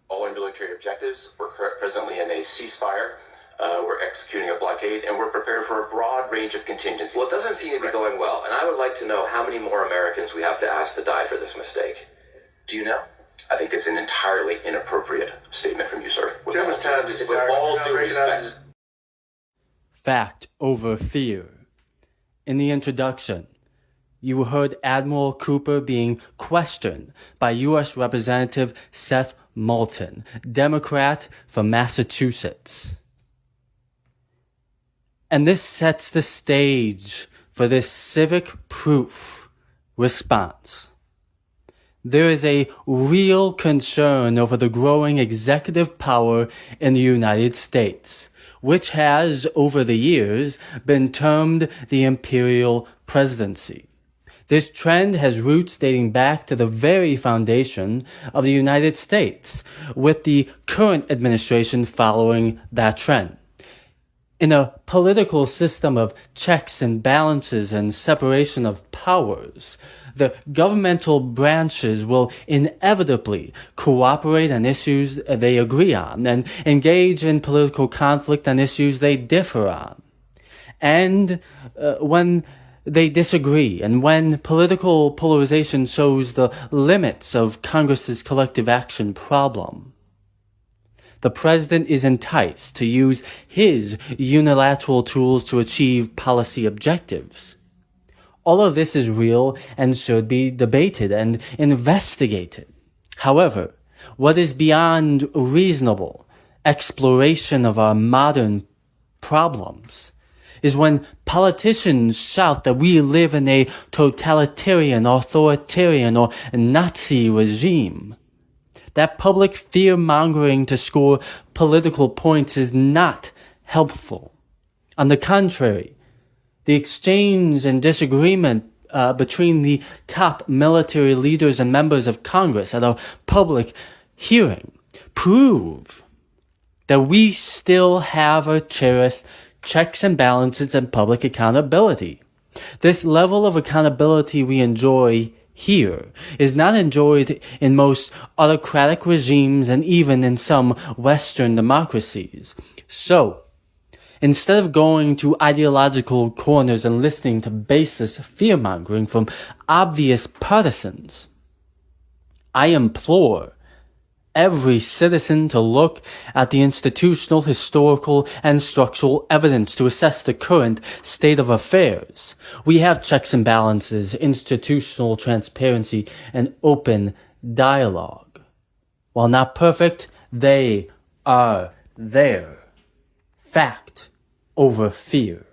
all our military objectives. We're presently in a ceasefire. We're executing a blockade, and we're prepared for a broad range of contingencies. Well, it doesn't seem to be going well, and I would like to know how many more Americans we have to ask to die for this mistake. Do you know? I think it's an entirely inappropriate statement from you, sir. With With all due respect. Fact over fear. In the introduction, you heard Admiral Cooper being questioned by U.S. Representative Seth Moulton, Democrat from Massachusetts. And this sets the stage for this civic proof response. There is a real concern over the growing executive power in the United States, which has, over the years, been termed the Imperial Presidency. This trend has roots dating back to the very foundation of the United States, with the current administration following that trend. In a political system of checks and balances and separation of powers, the governmental branches will inevitably cooperate on issues they agree on and engage in political conflict on issues they differ on. And when they disagree, and when political polarization shows the limits of Congress's collective action problem, the president is enticed to use his unilateral tools to achieve policy objectives. All of this is real and should be debated and investigated. However, what is beyond reasonable exploration of our modern problems is when politicians shout that we live in a totalitarian, authoritarian, or Nazi regime. That public fear-mongering to score political points is not helpful. On the contrary, the exchange and disagreement between the top military leaders and members of Congress at a public hearing prove that we still have or cherish checks and balances and public accountability. This level of accountability we enjoy here is not enjoyed in most autocratic regimes and even in some Western democracies. So, instead of going to ideological corners and listening to baseless fear-mongering from obvious partisans, I implore every citizen to look at the institutional, historical, and structural evidence to assess the current state of affairs. We have checks and balances, institutional transparency, and open dialogue. While not perfect, they are there. Fact over fear.